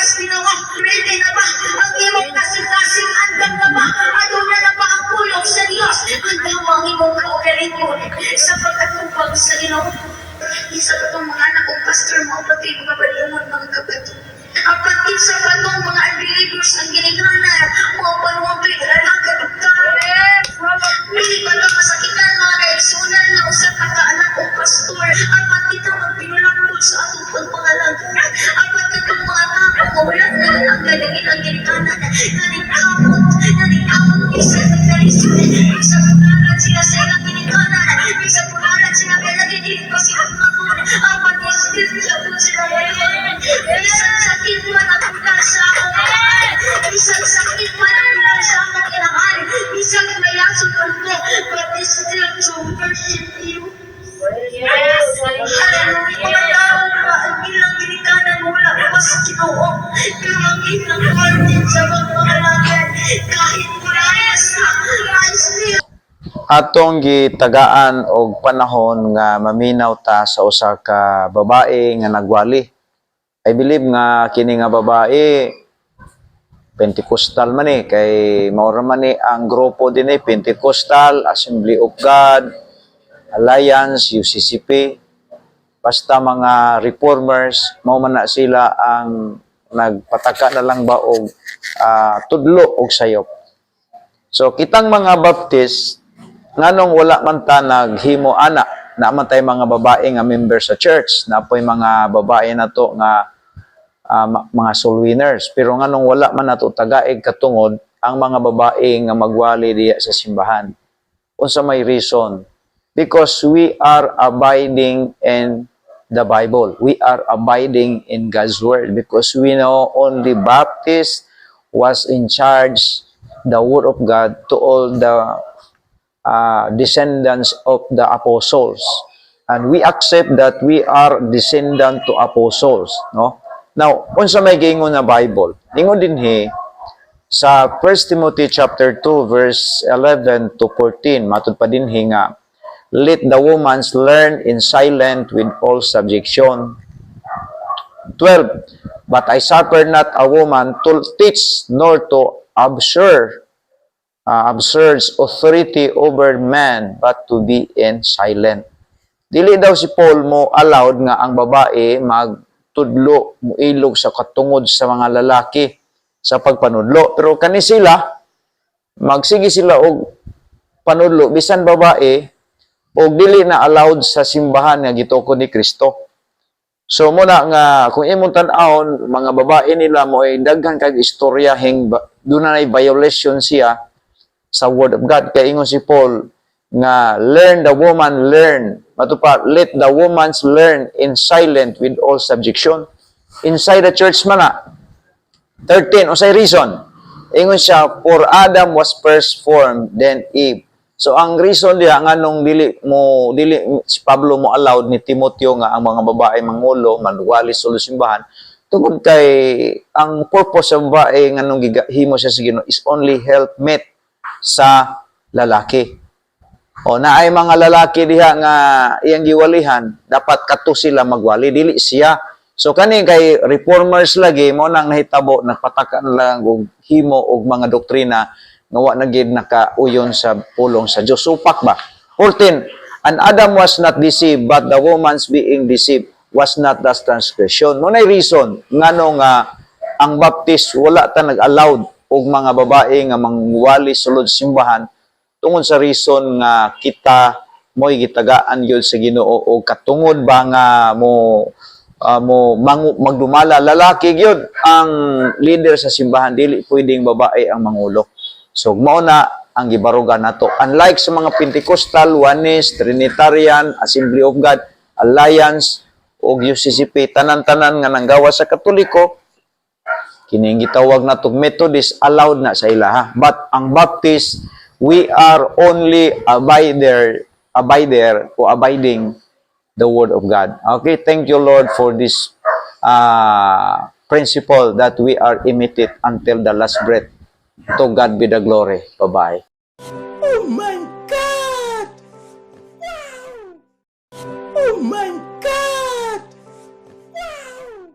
oras ginawa, ready na ba ang imong kasing-kasing andam na ba? Aduna na ba ang pulong sa Dios? Andam ang imong kaugalingon sa pagkatubag sa Ginoo. Isa pa itong mga anak kong pastor, mga pati mga balungan, mga kapatid. Ang pag-isa pa itong mga unbelievers ang ginigana, mga panuwang pinagalang kadugtang. Hindi pa ito masakitan mga kaigsunan na usap na kaanak kong pastor. At pati ito magpinulangkod sa atong pagpangalaga. At pati itong mga tao, mawalan na ang galingin ang ginigana na nanikamot, isa ng kalisyon, isa punaran sila sa ilang ginigana, isa punaran sila kaya nagiging pasihamamon, ang pag-isip sa sila ngayon. Isang sakit man ang bulan sa akong kahan, isang sakit man ang bulan sa akong kinahan, isang mayasok ang ko, but is still to worship you. Yes! Hallelujah! Mga tao ba ang ilang ginikanan mula pa sa Ginoo, pero ang ilang warning sa mga pangalagan, kahit murayas na, I still Atong gitagaan og panahon nga maminaw ta sa usa ka babae nga nagwali. I believe nga kini nga babae Pentecostal man kay mao ra man ang grupo din Pentecostal, Assembly of God, Alliance, UCCP. Basta mga reformers, mao man na sila ang nagpataka na lang ba og tudlo og sayop. So kitang mga Baptist nganong wala man ta naghimo ana naman tay mga babae nga member sa church, napoy mga babae na to nga mga soul winners, pero nganong wala man nato tagaig katungod ang mga babae nga magwali diya sa simbahan. Unsa may reason? Because we are abiding in the Bible. We are abiding in God's word because we know only Baptist was in charge the word of God to all the descendants of the apostles, and we accept that we are descendant to apostles, no? Now unsa may giingon na Bible ingon dinhi sa 1 Timothy chapter 2 verse 11 to 14, matud pa dinhi nga let the woman learn in silent with all subjection. 12 But I suffer not a woman to teach nor to absurd authority over man, but to be in silent. Dili daw si Paul mo allowed nga ang babae magtudlo, muilog sa katungod sa mga lalaki sa pagpanudlo. Pero kani sila, magsige sila og panudlo, bisan babae, og dili na allowed sa simbahan nga gitukod ni Kristo. So muna nga, kung imong tan-awon, mga babae nila mo ay daghan kag istorya hing dunay violation siya sa word of God. Kaya ingon si Paul nga let the woman learn in silent with all subjection. Inside the church man na. 13 unsay reason? Ingon siya, for Adam was first formed, then Eve. So ang reason diha nganong dili si Pablo mo allowed ni Timoteo nga ang mga babae mangulo manwali sa simbahan tungod kay ang purpose sa babae nganong gihimo siya sa Ginoo is only helpmate sa lalaki. O naay mga lalaki diha nga iyang giwalihan, dapat kato sila magwali, dili siya. So kani kay reformers lagi mo nang nahitabo, nagpataka lang og himo og mga doktrina nga wa na gid nakauyon sa pulong sa Dios. Supak ba? 14 And Adam was not deceived, but the woman's being deceived was not thus transgression. Mo nay reason ngano nga ang Baptist wala ta nag-allowed og mga babae nga mangwali sulod simbahan tungod sa reason nga kita mo'y gitagaan gyud sa Ginoo o katungod ba nga magdumala lalaki gyud ang leader sa simbahan, dili pwedeng babae ang mangulo. So mao na ang gibarugan nato. Unlike sa mga Pentecostal, Oneness, Trinitarian, Assembly of God, Alliance o UCCP, tanan-tanan nga nanggawa sa Katoliko, kining gitawag natong Methodist, allowed na sa ilaha. But ang Baptist, we are only abiding the Word of God. Okay, thank you Lord for this principle that we are imitate until the last breath. To God be the glory. Bye-bye. Oh my God! Wow! Oh my God! Wow!